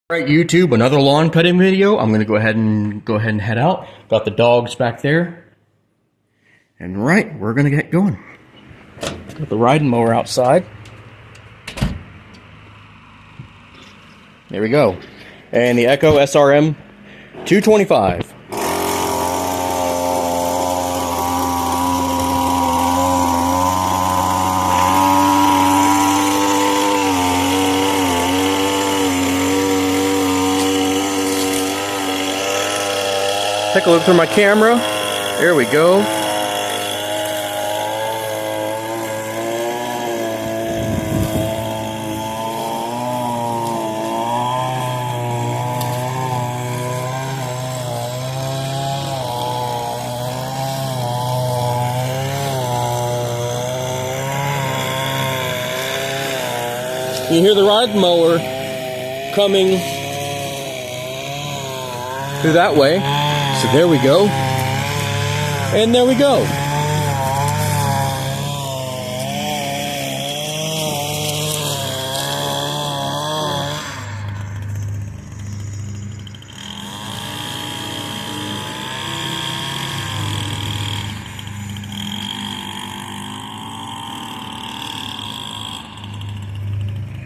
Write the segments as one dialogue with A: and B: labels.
A: Alright YouTube, another lawn cutting video. I'm gonna go ahead and head out. Got the dogs back there. And right, we're gonna get going. Got the riding mower outside. There we go. And the Echo SRM 225. Take a look through my camera. There we go. You hear the riding mower coming through that way. So there we go. And there we go.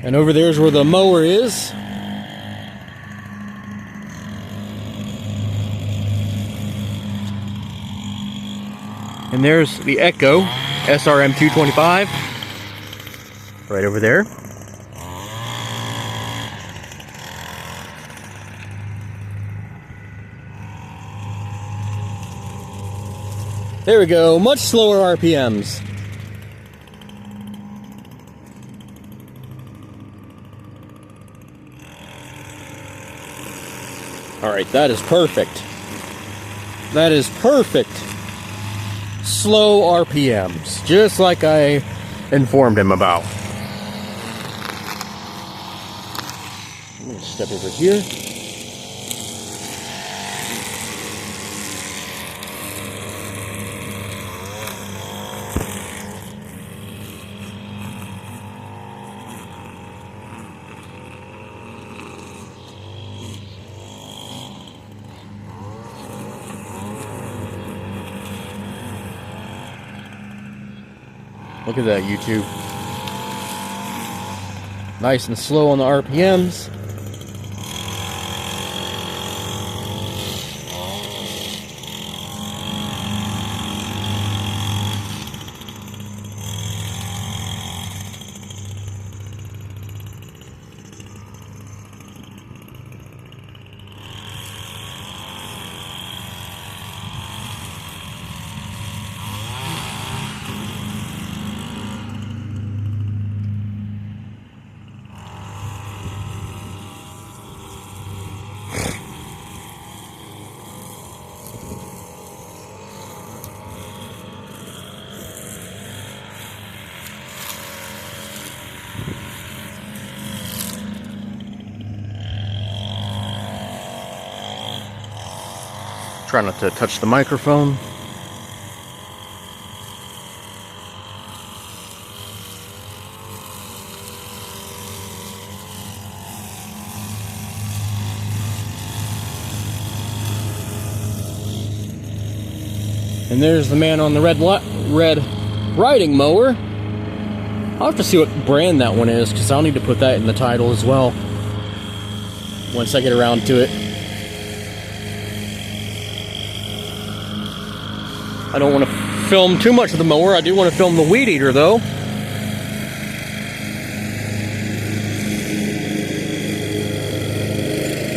A: And over there's where the mower is. And there's the Echo SRM 225 right over there. There we go, much slower RPMs. Alright, that is perfect. That is perfect. Slow RPMs, just like I informed him about. I'm going to step over here. Look at that, YouTube. Nice and slow on the RPMs. Try not to touch the microphone. And there's the man on the red riding mower. I'll have to see what brand that one is, because I'll need to put that in the title as well once I get around to it. I don't want to film too much of the mower. I do want to film the weed eater though.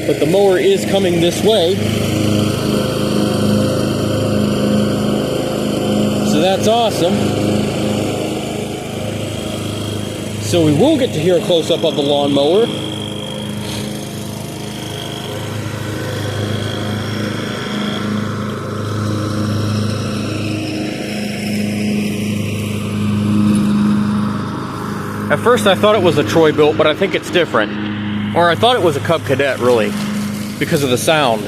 A: But the mower is coming this way. So that's awesome. So we will get to hear a close-up of the lawnmower. At first I thought it was a Troy-Bilt, but I think it's different. Or I thought it was a Cub Cadet, really, because of the sound.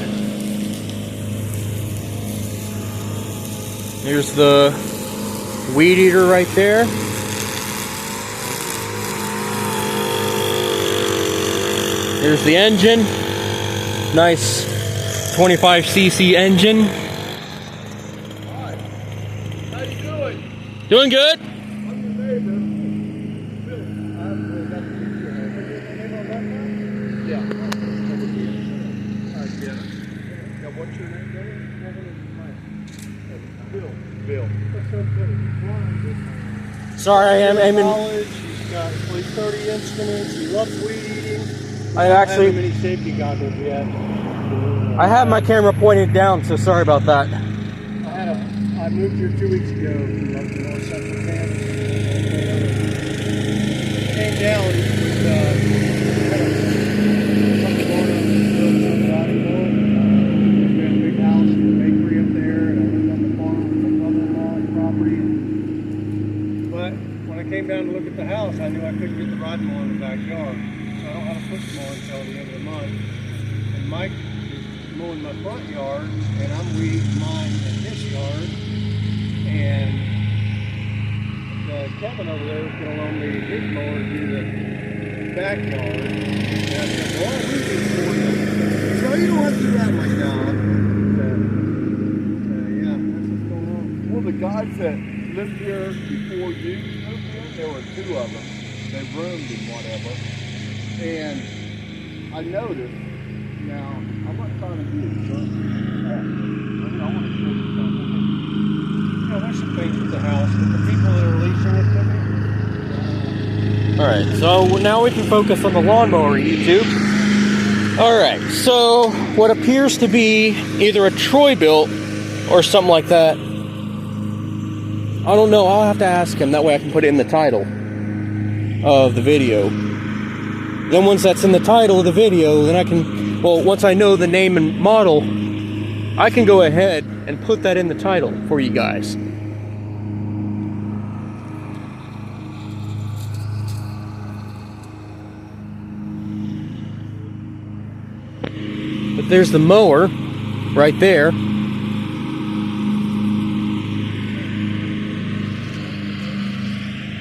A: Here's the weed eater right there. There's the engine. Nice 25cc engine.
B: Hi. How you doing?
A: Doing good?
B: I'm your neighbor. Bill. I haven't really got to meet you. Are you the neighbor on that side? Yeah. I get it. Now, what's your name, brother? Bill. Bill. That's so good. He's blind.
A: Sorry, I'm in.
B: College. He's got at least 30 instruments. He loves weed eating.
A: I actually.
B: Don't have any safety goggles yet.
A: I have my camera pointed down, so sorry about that.
B: I moved here 2 weeks ago from the North Central campus. Came down with something going on with the riding board. We had a big house and a bakery up there, and I lived on the farm with my brother-in-law's property. But when I came down to look at the house, I knew I couldn't get the riding mower in the backyard. So I don't have a push mower until the end of the month. And Mike is mowing my front yard, and I'm weeding mine in his yard. And Kevin over there is going to loan me his mower to do the backyard. And I said, well, I'll weed it for you. He said, oh, you don't have to do that. I'm like, no. Yeah, that's what's going on. Well, the guys that lived here before you moved here, there were 2 of them. They roomed and whatever. And I noticed, now, I'm not trying to be a jerk. I want to show you something. You know, there's some things with the house, but the people that are leasing it to me.
A: Alright, so now we can focus on the lawnmower, YouTube. Alright, so what appears to be either a Troy built or something like that. I don't know, I'll have to ask him, that way I can put it in the title of the video. Then once that's in the title of the video, then I can, well, once I know the name and model, I can go ahead and put that in the title for you guys. But there's the mower right there. I'm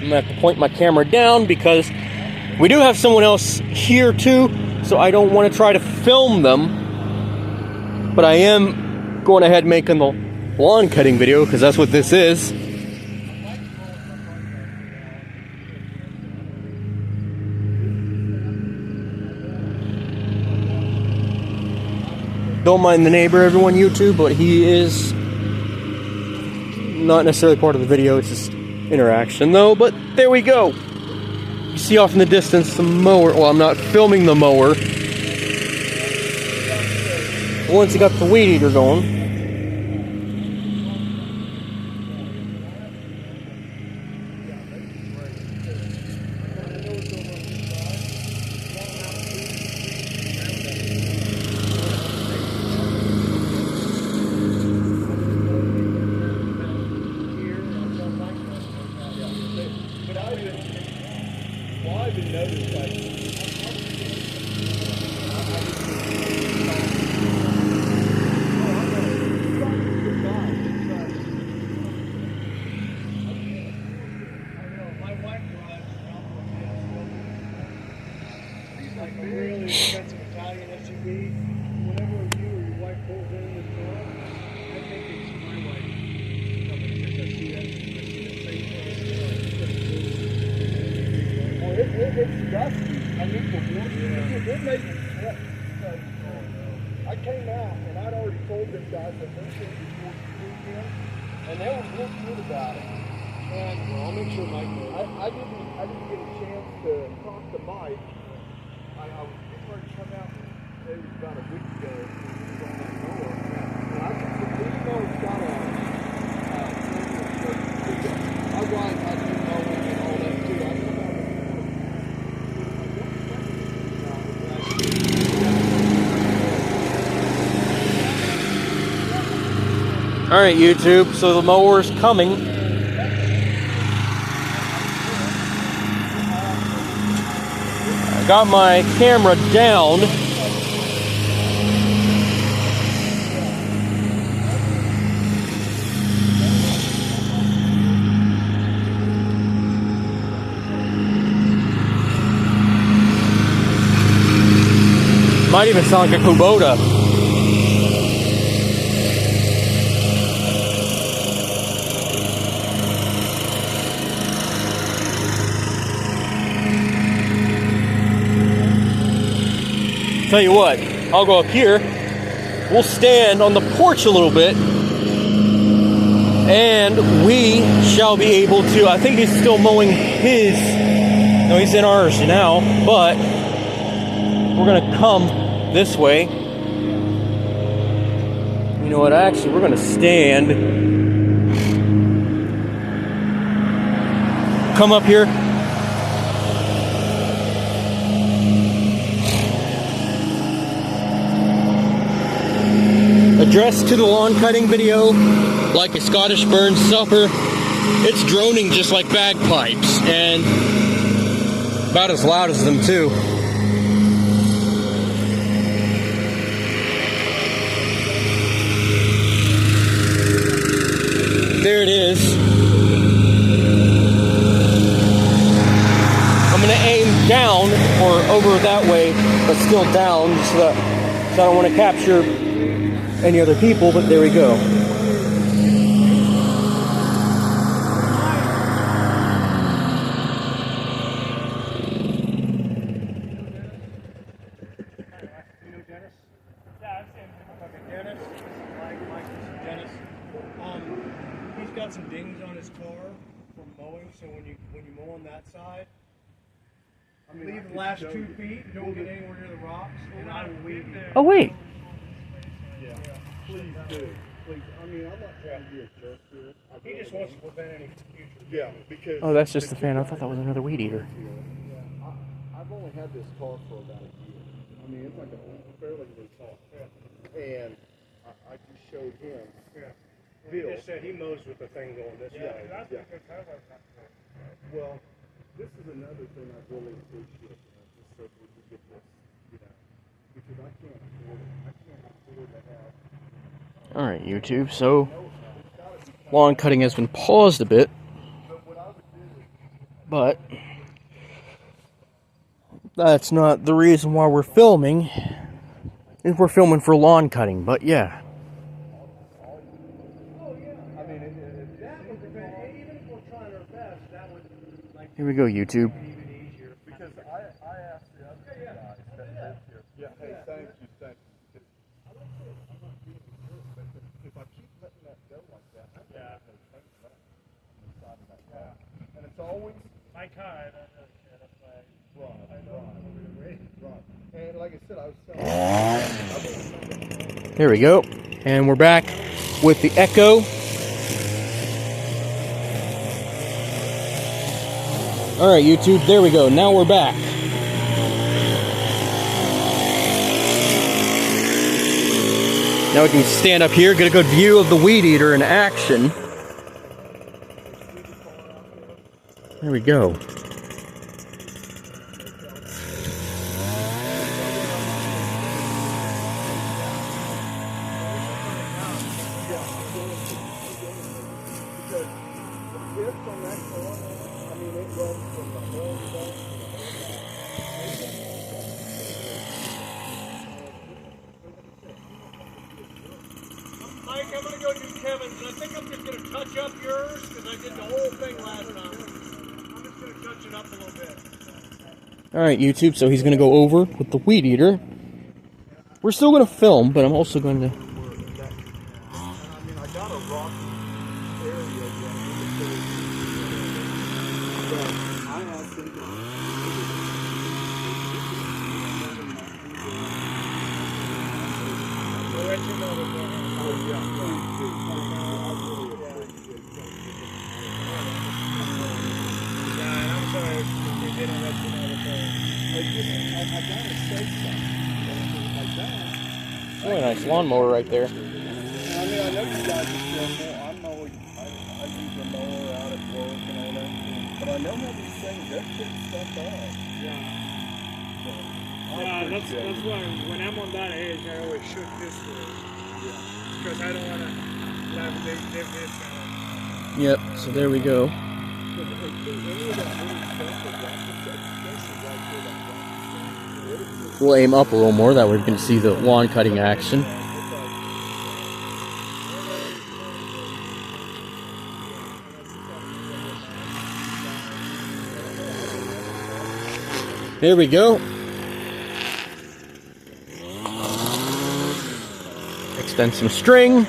A: gonna have to point my camera down because we do have someone else here too, so I don't want to try to film them. But I am going ahead and making the lawn cutting video because that's what this is. Don't mind the neighbor, everyone, YouTube, but he is not necessarily part of the video. It's just interaction though. But there we go. You see off in the distance the mower. Well, I'm not filming the mower. Once you got the weed eater going.
B: I didn't notice that. Really expensive Italian SUV. Whenever you or your wife pulls in this car, I think it's my wife. Because I see that same thing. Well, it's dusty. I need to warn you. It made me sweat. I came out and I'd already told them guys that they should before the weekend, and they were real good about it. And well, I'll make sure Mike knows. I didn't get a chance to talk to Mike. I was getting ready to come out maybe about a week ago on that mower. And I said, even though it's got a I do mowing and all that too. I come out
A: All right, YouTube. So the mower's coming. Got my camera down. Might even sound like a Kubota. Tell you what, I'll go up here. We'll stand on the porch a little bit, and we shall be able to. I think he's still mowing his. No, he's in ours now, but we're gonna come this way. You know what? Actually, we're gonna stand. Come up here. Addressed to the lawn cutting video, like a Scottish burn supper. It's droning just like bagpipes, and about as loud as them too. There it is. I'm gonna aim down or over that way, but still down, so I don't want to capture any other people, but there we go.
B: He's got some dings on his car from mowing, so when you mow on that side, leave the last 2 feet, don't get anywhere near the rocks, and I will weed there.
A: Oh wait.
B: Yeah. Please do. Please. I mean, I'm not trying to be a jerk here. He just wants to prevent any future. Yeah, because.
A: Oh, that's just the fan. I thought that was another weed eater.
B: Yeah. I've only had this car for about a year. I mean, it's like a fairly new car. Yeah. And I just showed him. Yeah. Bill. He just said he mows with the thing going this way. Yeah. Well, this is another thing I really appreciate. Just so we can get this, because I can't afford it. I can't afford to have.
A: Alright, YouTube, so lawn cutting has been paused a bit, but that's not the reason why we're filming. We're filming for lawn cutting, but yeah. Here we go, YouTube.
B: Because I asked the other guys that live here. Yeah, hey, thank you. If I keep letting that go like that, I'm going to have no paint left on the side of that car. And it's always my car. Right. And like I said, I was selling.
A: There we go. And we're back with the Echo. Alright, YouTube, there we go. Now we're back. Now we can stand up here, get a good view of the weed eater in action. There we go.
B: Mike, I'm going to go do Kevin's, and I think I'm just going to touch up yours, because I did the whole thing last time. I'm just going to touch it up a little bit.
A: Alright, YouTube, so he's going to go over with the weed eater. We're still going to film, but I'm also going to...
B: I mean, I got a rocky area but I have been... I'll let you know before. Oh, yeah, please do. I really appreciate it. Yeah, and I'm sorry if we didn't let you know before. I gotta say something. Like that.
A: Really nice lawnmower right there.
B: I mean, I know you guys are still more. I use a mower out at work and all that. But I know how these things, they're putting stuff up. Yeah. Yeah, that's why when I'm on that age, I always shoot this way. Yeah. Because I don't want to have a big difference.
A: Yep, so there we go.
B: Any of that little stuff, the rocket, especially right there, that rocket,
A: We'll aim up a little more, that way we can see the lawn cutting action. There we go. Extend some string.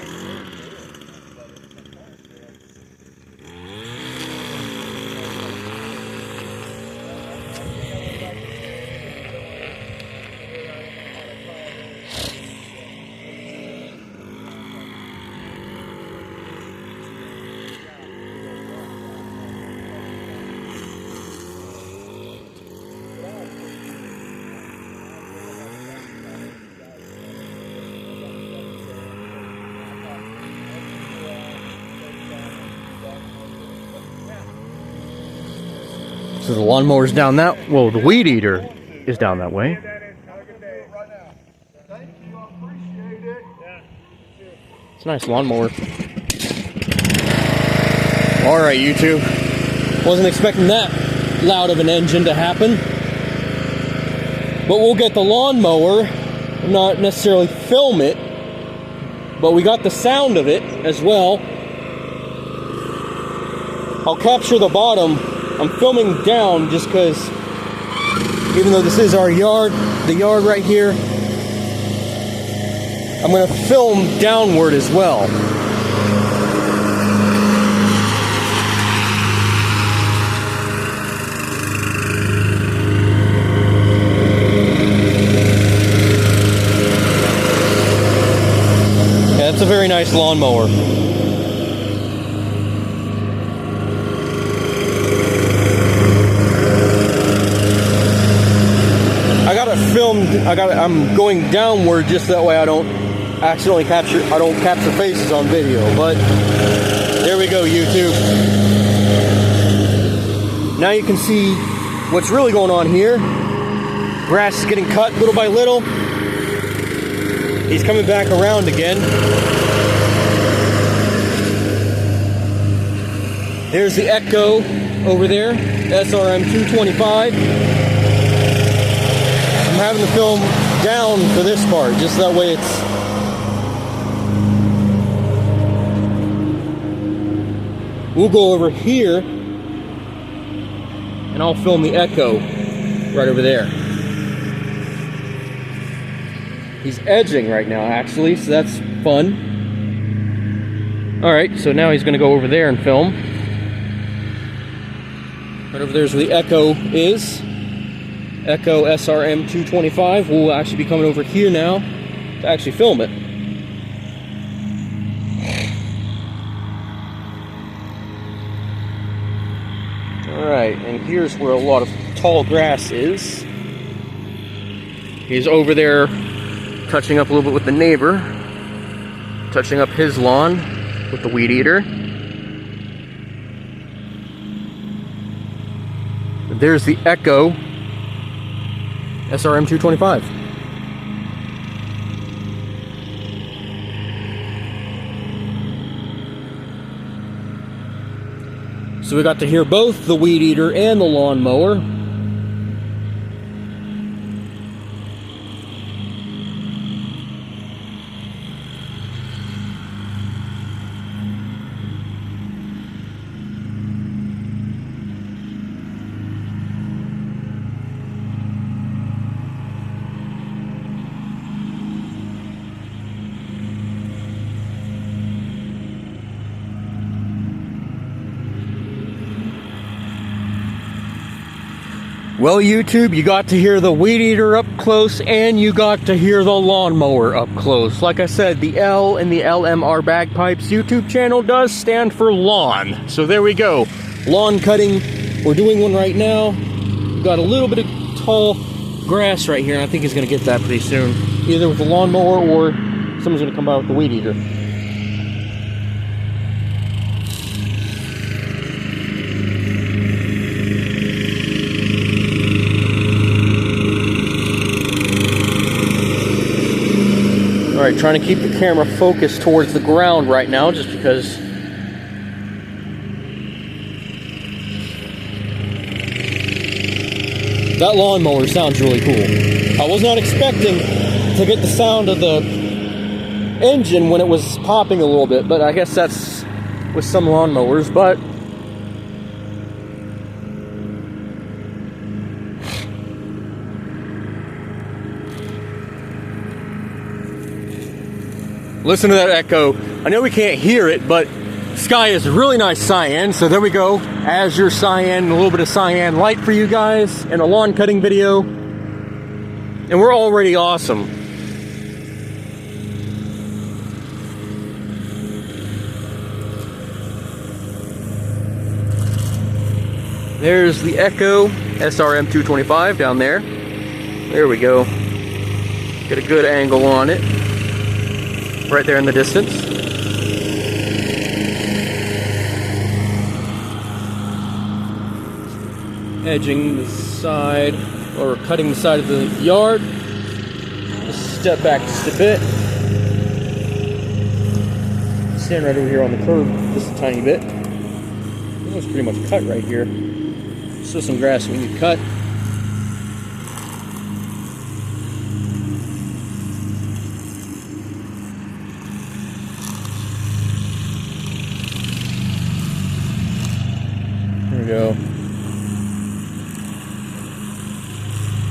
A: So the lawnmower's down that, well, the weed eater is down that way. It's a nice lawnmower. Alright, YouTube. Wasn't expecting that loud of an engine to happen. But we'll get the lawnmower, not necessarily film it, but we got the sound of it as well. I'll capture the bottom. I'm filming down just because, even though this is our yard, the yard right here, I'm going to film downward as well. Yeah, it's a very nice lawnmower. I'm going downward just that way I don't accidentally capture faces on video, but there we go, YouTube. Now you can see what's really going on here. Grass is getting cut little by little. He's coming back around again. There's the Echo over there, SRM 225. I'm having to film down for this part, just that way it's... We'll go over here, and I'll film the Echo right over there. He's edging right now, actually, so that's fun. Alright, so now he's going to go over there and film. Right over there's where the Echo is. Echo SRM 225. We'll actually be coming over here now to actually film it. Alright, and here's where a lot of tall grass is. He's over there touching up a little bit with the neighbor, touching up his lawn with the weed eater. There's the Echo SRM 225. So we got to hear both the weed eater and the lawnmower. Well, YouTube, you got to hear the weed eater up close, and you got to hear the lawnmower up close. Like I said, the L in the LMR Bagpipes YouTube channel does stand for lawn. So there we go. Lawn cutting. We're doing one right now. We've got a little bit of tall grass right here, and I think he's going to get that pretty soon. Either with the lawnmower or someone's going to come by with the weed eater. Alright, trying to keep the camera focused towards the ground right now, just because that lawnmower sounds really cool. I was not expecting to get the sound of the engine when it was popping a little bit, but I guess that's with some lawnmowers. But listen to that echo. I know we can't hear it, but sky is really nice cyan. So there we go. Azure cyan, a little bit of cyan light for you guys in a lawn cutting video. And we're already awesome. There's the Echo SRM 225 down there. There we go. Get a good angle on it. Right there in the distance. Edging the side, or cutting the side of the yard. Just step back just a bit. Stand right over here on the curb just a tiny bit. This one's pretty much cut right here. Still some grass we need to cut. There we go.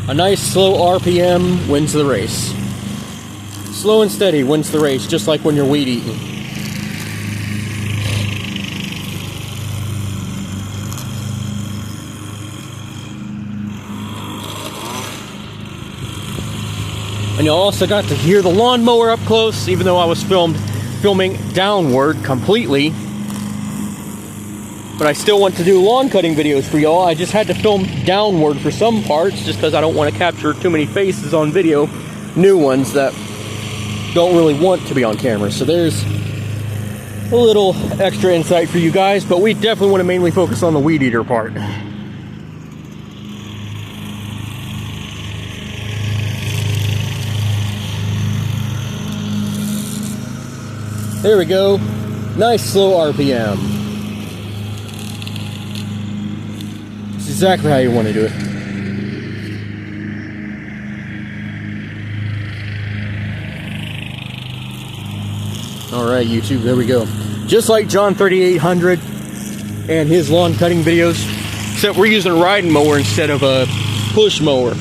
A: A nice slow RPM wins the race. Slow and steady wins the race, just like when you're weed eating. And you also got to hear the lawnmower up close, even though I was filming downward completely. But I still want to do lawn cutting videos for y'all. I just had to film downward for some parts, just because I don't want to capture too many faces on video. New ones that don't really want to be on camera. So there's a little extra insight for you guys, but we definitely want to mainly focus on the weed eater part. There we go. Nice slow RPM. It's exactly how you want to do it. Alright, YouTube, there we go. Just like John 3800 and his lawn cutting videos, except we're using a riding mower instead of a push mower.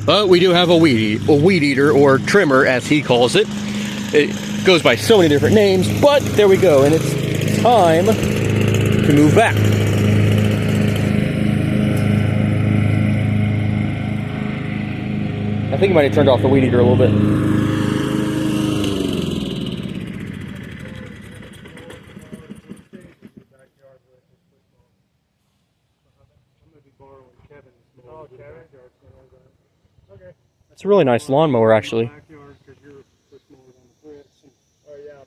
A: But we do have a weed eater, or trimmer as he calls it. It goes by so many different names, but there we go, and it's time to move back. I think he might have turned off the weed eater a little bit. It's a really nice lawnmower, actually.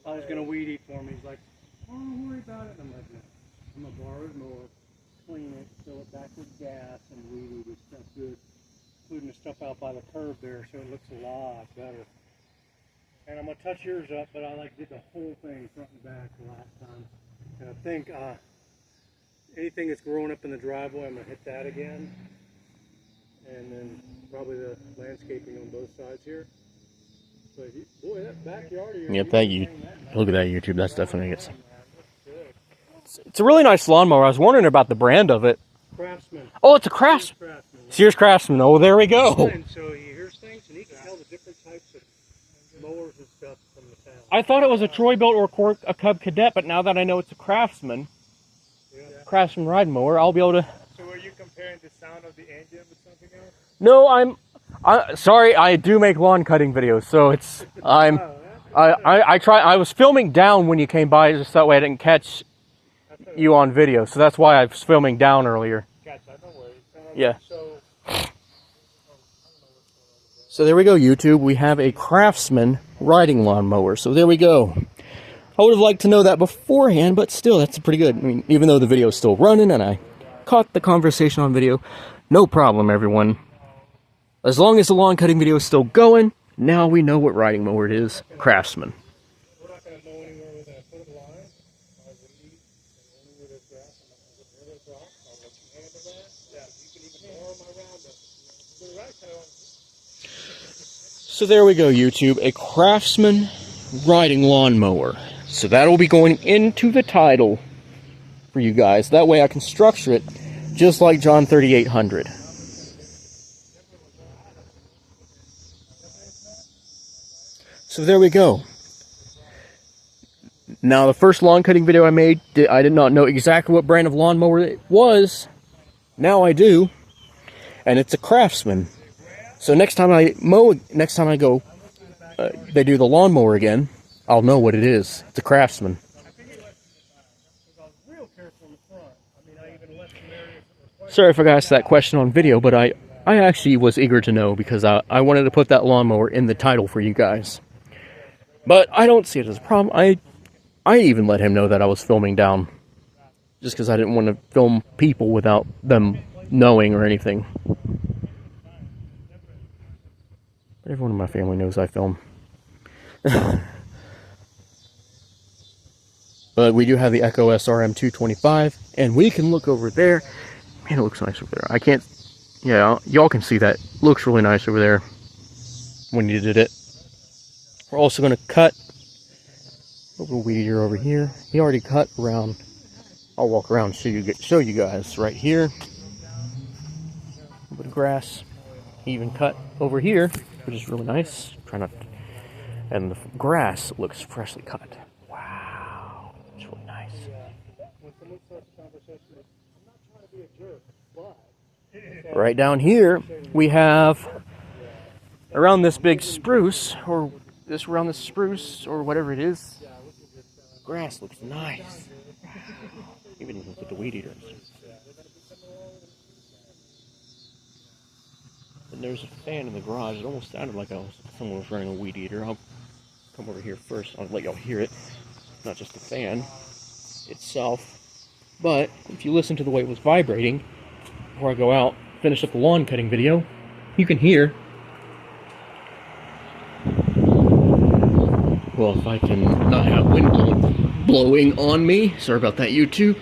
C: I was gonna weed eat for me. He's like, "Oh, don't worry about it." And I'm like, "No, I'm gonna borrow his mower, clean it, fill it back with gas, and weed eat his stuff good, including the stuff out by the curb there, so it looks a lot better." And I'm gonna touch yours up, but I did the whole thing front and back the last time. And I think anything that's growing up in the driveway, I'm gonna hit that again, and then probably the landscaping on both sides here. Boy, that backyard of yours.
A: Yep, look at that, YouTube. That's definitely it. It's a really nice lawnmower. I was wondering about the brand of it.
C: Craftsman.
A: Oh, it's a Craftsman. Sears Craftsman. Oh, there we go.
C: And so he hears things, and he can tell the different types of mowers and stuff from the town.
A: I thought it was a Troy-Bilt or a Cub Cadet, but now that I know it's a Craftsman, Craftsman riding mower, I'll be able to.
B: So are you comparing the sound of the engine with something else?
A: No, sorry, I do make lawn cutting videos, so it's I try. I was filming down when you came by, just that way I didn't catch you on video. So that's why I was filming down earlier.
B: Gotcha, no worries.
A: Yeah. So there we go, YouTube. We have a Craftsman riding lawnmower. So there we go. I would have liked to know that beforehand, but still, that's pretty good. I mean, even though the video is still running and I caught the conversation on video, no problem, everyone. As long as the lawn cutting video is still going, now we know what riding mower it is. Craftsman.
B: We're not going to mow anywhere with a foot line. I'll weed and only with this grass. I'm not going to get rid of the grass. I'll let you handle that. Yeah, you can even borrow my roundup. So right now,
A: So there we go, YouTube. A Craftsman riding lawnmower. So that'll be going into the title for you guys. That way I can structure it just like John 3800. So there we go. Now the first lawn cutting video I made, I did not know exactly what brand of lawnmower it was. Now I do. And it's a Craftsman. So next time I go, they do the lawnmower again, I'll know what it is. It's a Craftsman. Sorry if I asked that question on video, but I actually was eager to know because I wanted to put that lawnmower in the title for you guys. But I don't see it as a problem. I even let him know that I was filming down, just because I didn't want to film people without them knowing or anything. But everyone in my family knows I film. But we do have the Echo SRM 225, and we can look over there. Man, it looks nice over there. I can't, yeah, y'all can see that. Looks really nice over there when you did it. We're also going to cut a little weed eater over here. He already cut around. I'll walk around and show you guys right here. A little bit of grass. He even cut over here, which is really nice. Try not to, and the grass looks freshly cut. Wow, it's really nice. Right down here, we have around this big spruce, or around this spruce, or whatever it is. Grass looks nice. Even with the weed eaters. And there's a fan in the garage. It almost sounded like someone was running a weed eater. I'll come over here first. I'll let y'all hear it. Not just the fan itself. But if you listen to the way it was vibrating before I go out, finish up the lawn cutting video, you can hear. Well, if I can not have wind blowing on me. Sorry about that, YouTube.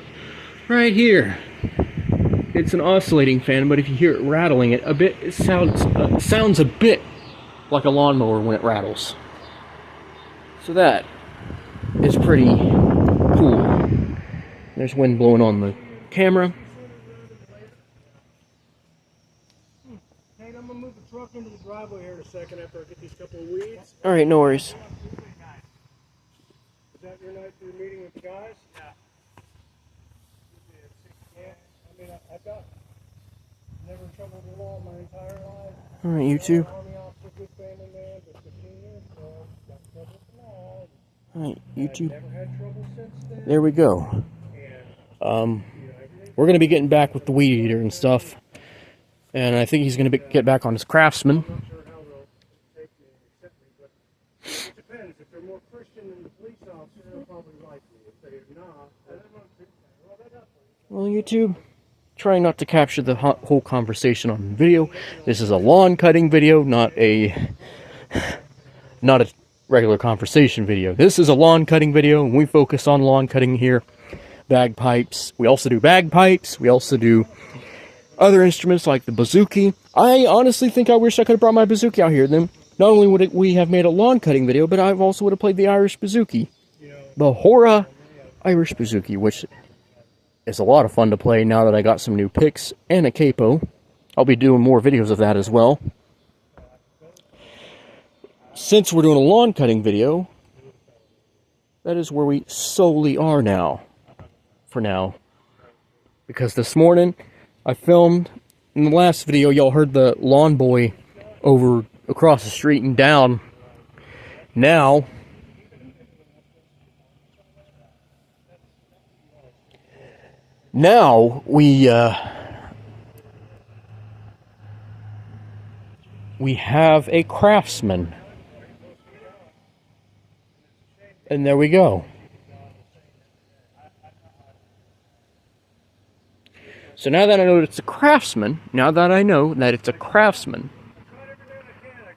A: Right here. It's an oscillating fan, but if you hear it rattling it a bit, it sounds a bit like a lawnmower when it rattles. So that is pretty cool. There's wind blowing on the camera.
C: Hey, I'm gonna move the truck into the driveway here in a second after I get these couple of weeds.
A: All right, no worries.
C: Is that your night for your meeting with the guys? Yeah. I mean, I've got never troubled the law my entire life.
A: All right, YouTube. All right, YouTube. There we go. We're going to be getting back with the weed eater and stuff. And I think he's going to get back on his Craftsman. Well, YouTube, trying not to capture the whole conversation on video. This is a lawn cutting video, not a regular conversation video. This is a lawn cutting video, and we focus on lawn cutting here. Bagpipes. We also do bagpipes. We also do other instruments like the bouzouki. I honestly think I wish I could have brought my bouzouki out here. Then not only would we have made a lawn cutting video, but I also would have played the Irish bouzouki, the Hora Irish bouzouki, which is a lot of fun to play now that I got some new picks and a capo. I'll be doing more videos of that as well. Since we're doing a lawn cutting video, that is where we solely are now. For now. Because this morning, I filmed, in the last video, y'all heard the lawn boy over across the street and down. Now, we have a Craftsman. And there we go. So now that I know it's a Craftsman,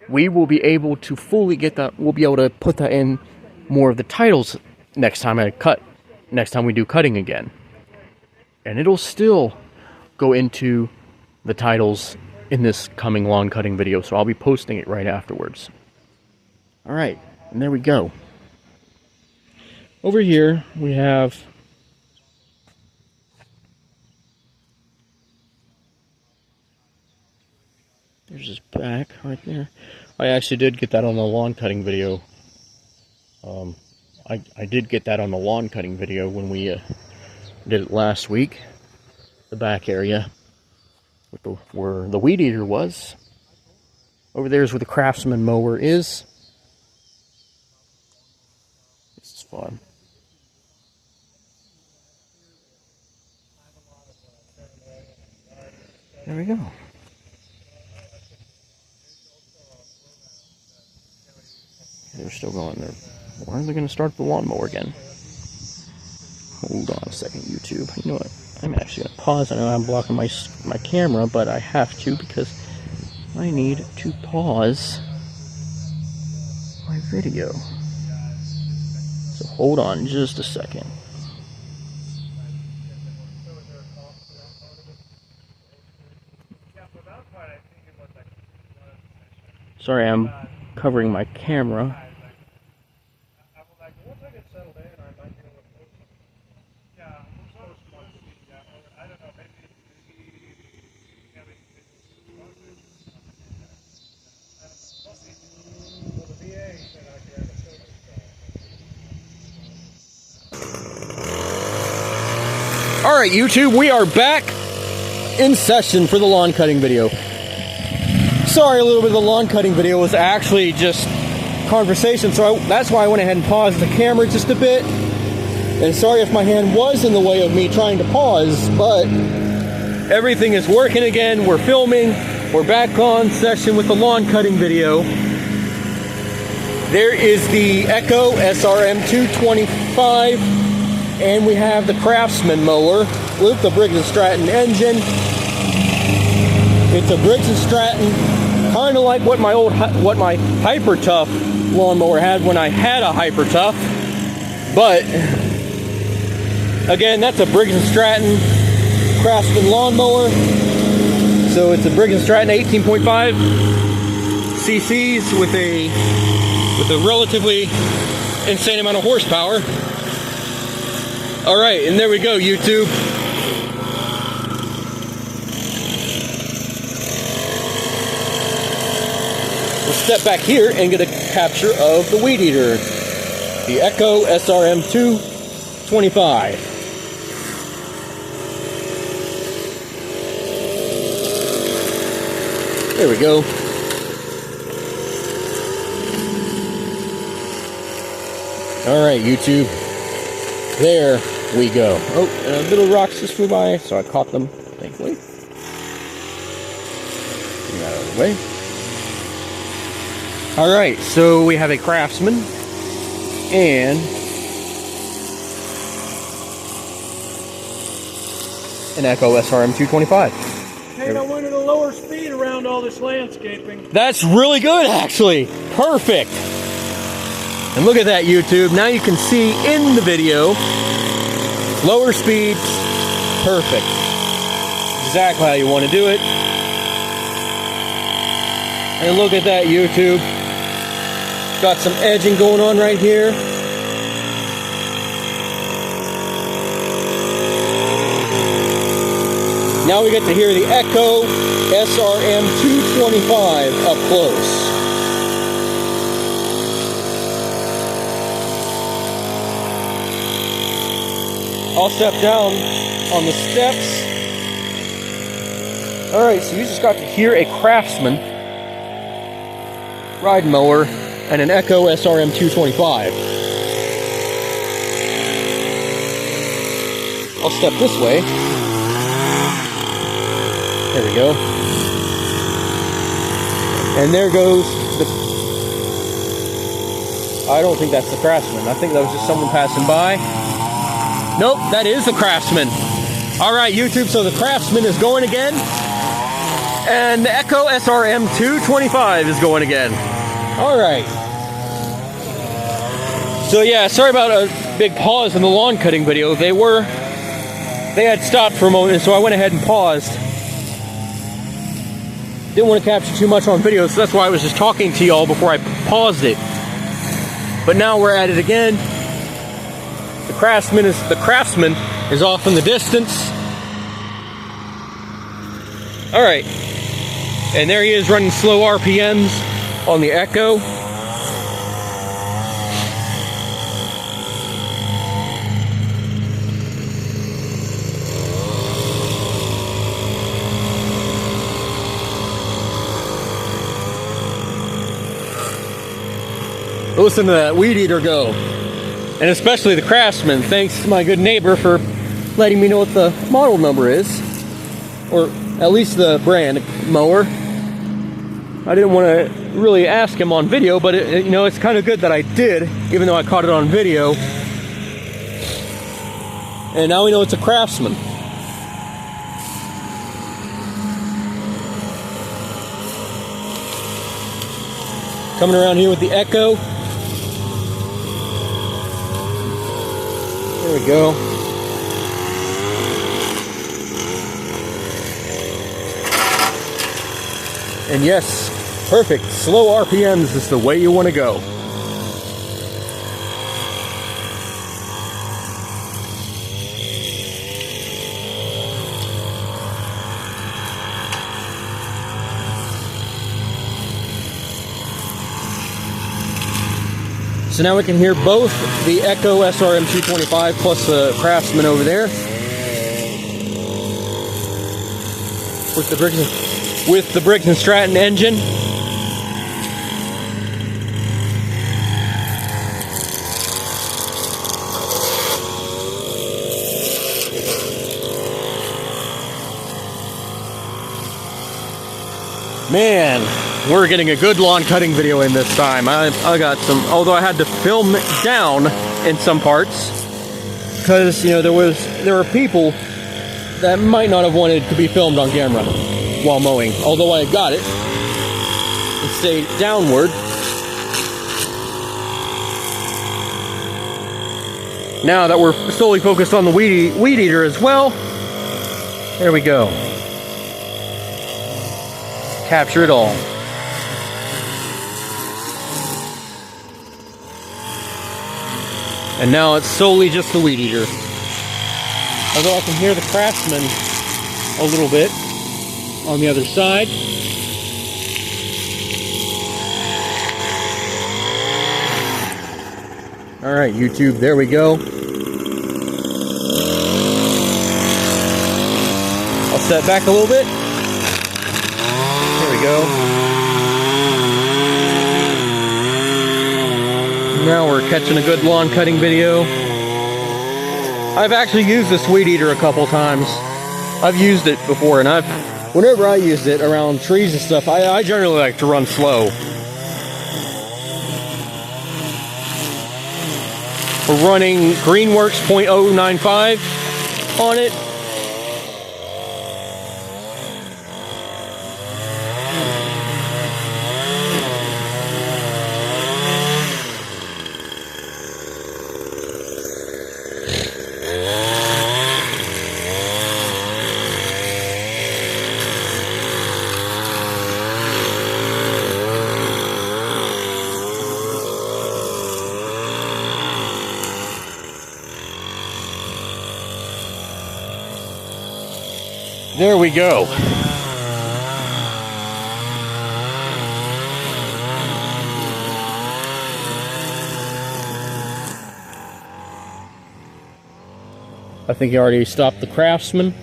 A: we will be able to fully get that, we'll be able to put that in more of the titles next time we do cutting again. And it'll still go into the titles in this coming lawn cutting video, so I'll be posting it right afterwards. All right, and there we go. Over here we have there's his back right there. I actually did get that on the lawn cutting video. I did get that on the lawn cutting video when we did it last week. The back area with where the weed eater was. Over there is where the Craftsman mower is. This is fun. There we go. They're still going there. Why are they going to start the lawnmower again? Hold on a second, YouTube. You know what? I'm actually going to pause. I know I'm blocking my camera, but I have to because I need to pause my video. So hold on just a second. Sorry, I'm covering my camera. Alright YouTube, we are back in session for the lawn cutting video. Sorry, a little bit of the lawn cutting video was actually just conversation, so that's why I went ahead and paused the camera just a bit. And sorry if my hand was in the way of me trying to pause, but everything is working again. We're filming. We're back on session with the lawn cutting video. There is the Echo SRM 225, and we have the Craftsman mower with the Briggs & Stratton engine. It's a Briggs & Stratton, kind of like what my Hyper Tough lawnmower had when I had a Hyper Tough. But again, that's a Briggs & Stratton Craftsman lawnmower. So it's a Briggs & Stratton 18.5 cc's with a relatively insane amount of horsepower. All right, and there we go, YouTube. We'll step back here and get a capture of the weed eater, the Echo SRM 225. There we go. All right, YouTube. There we go. Oh, little rocks just flew by, so I caught them, thankfully. Get that out of the way. All right, so we have a Craftsman and an Echo SRM 225.
C: Hey, I wanted a lower speed around all this landscaping.
A: That's really good, actually. Perfect. And look at that, YouTube. Now you can see in the video, lower speeds, perfect. Exactly how you want to do it. And look at that, YouTube. Got some edging going on right here. Now we get to hear the Echo SRM 225 up close. I'll step down on the steps. Alright, so you just got to hear a Craftsman ride mower and an Echo SRM 225. I'll step this way. There we go. And there goes the... I don't think that's the Craftsman. I think that was just someone passing by. Nope, that is the Craftsman. Alright, YouTube, so the Craftsman is going again. And the Echo SRM 225 is going again. Alright. So yeah, sorry about a big pause in the lawn cutting video. They had stopped for a moment, so I went ahead and paused. Didn't want to capture too much on video, so that's why I was just talking to y'all before I paused it. But now we're at it again. The Craftsman is off in the distance. All right, and there he is running slow RPMs on the Echo. Listen to that weed eater go. And especially the Craftsman. Thanks to my good neighbor for letting me know what the model number is. Or at least the brand, mower. I didn't want to really ask him on video, but you know, it's kind of good that I did, even though I caught it on video. And now we know it's a Craftsman. Coming around here with the Echo. There we go. And yes, perfect. Slow RPMs is the way you want to go. So now we can hear both the Echo SRM 225 plus the Craftsman over there. With the Briggs & Stratton engine. Man, we're getting a good lawn cutting video in this time. I got some, although I had to film it down in some parts because, you know, there were people that might not have wanted to be filmed on camera while mowing, although I got it and stayed downward. Now that we're solely focused on the weed eater as well, there we go. Capture it all. And now it's solely just the weed eater. Although I can hear the Craftsman a little bit on the other side. All right, YouTube, there we go. I'll step back a little bit. There we go. Now we're catching a good lawn cutting video. I've actually used this weed eater a couple times. I've used it before, and whenever I used it around trees and stuff, I generally like to run slow. We're running Greenworks 0.095 on it. There we go. I think he already stopped the Craftsman.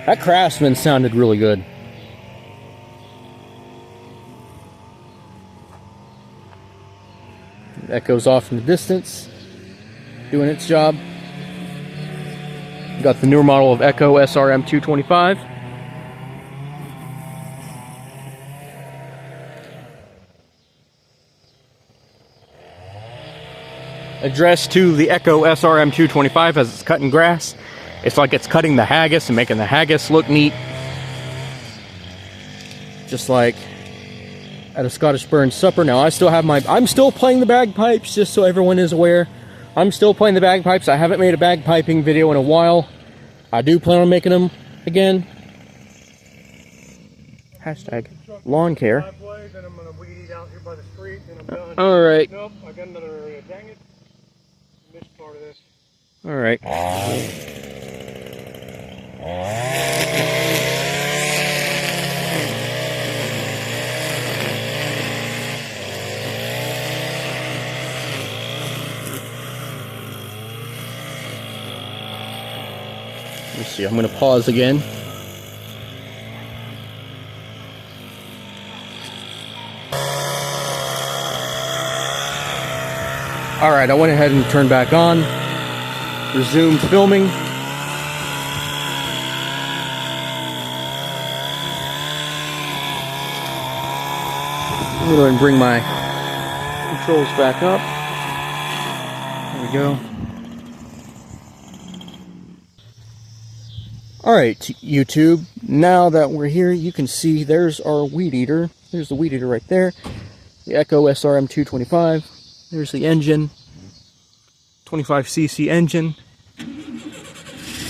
A: That Craftsman sounded really good. Echo's off in the distance, doing its job. Got the newer model of Echo SRM 225. Addressed to the Echo SRM 225 as it's cutting grass. It's like it's cutting the haggis and making the haggis look neat. Just like at a Scottish Burns supper. Now I'm still playing the bagpipes, just so everyone is aware. I'm still playing the bagpipes. I haven't made a bagpiping video in a while. I do plan on making them again. Hashtag lawn care.
B: Then I'm going to weed eat
C: out here by the street, and I'm done.
A: All right.
C: Nope, I got another area. Dang it. I missed part of this.
A: All right. Let's see, I'm going to pause again. Alright, I went ahead and turned back on. Resumed filming. I'm going to go ahead and bring my controls back up. There we go. Alright, YouTube, now that we're here, you can see there's our weed eater. There's the weed eater right there. The Echo SRM 225. There's the engine. 25cc engine.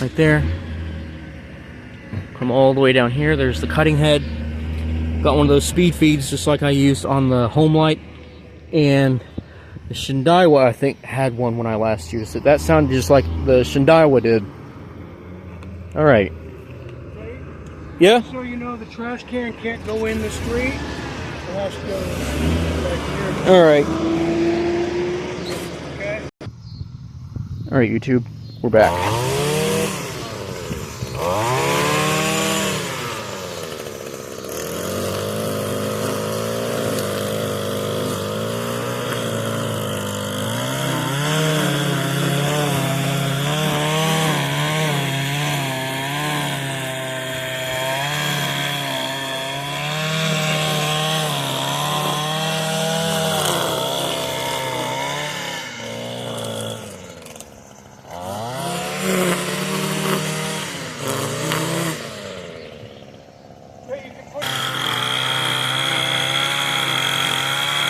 A: Right there. Come all the way down here. There's the cutting head. Got one of those speed feeds just like I used on the home light. And the Shindaiwa, I think, had one when I last used it. That sounded just like the Shindaiwa did. Alright. Yeah?
C: So you know the trash can can't go in the street. It has to go right here.
A: Alright.
C: Okay.
A: Alright, YouTube. We're back.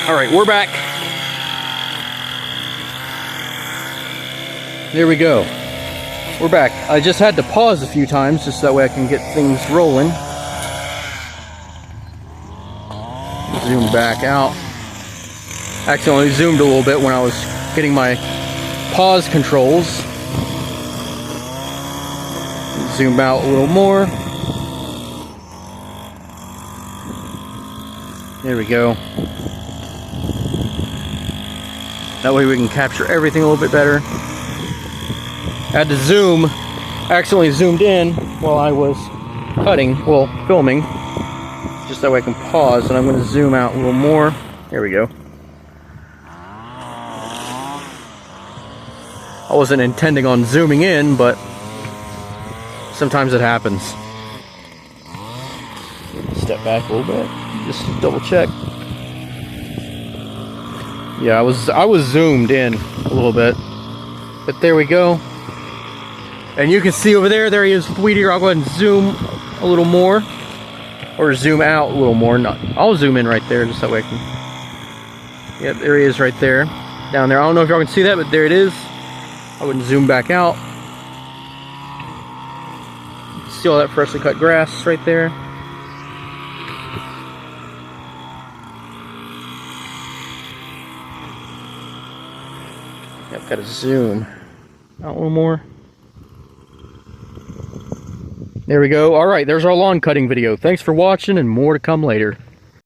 A: Alright, we're back. There we go. We're back. I just had to pause a few times just so that way I can get things rolling. Zoom back out. Accidentally zoomed a little bit when I was getting my pause controls. Zoom out a little more. There we go. That way we can capture everything a little bit better. Had to zoom, accidentally zoomed in while I was cutting, well, filming. Just that way I can pause, and I'm going to zoom out a little more. There we go. I wasn't intending on zooming in, but sometimes it happens. Step back a little bit, just double check. Yeah, I was zoomed in a little bit, but there we go. And you can see over there, there he is, weed eater. I'll go ahead and zoom a little more, or zoom out a little more. I'll zoom in right there, just that way I can. Yep, there he is right there, down there. I don't know if y'all can see that, but there it is. I wouldn't zoom back out. See all that freshly cut grass right there. I've got to zoom out a little more. There we go. Alright, there's our lawn cutting video. Thanks for watching, and more to come later.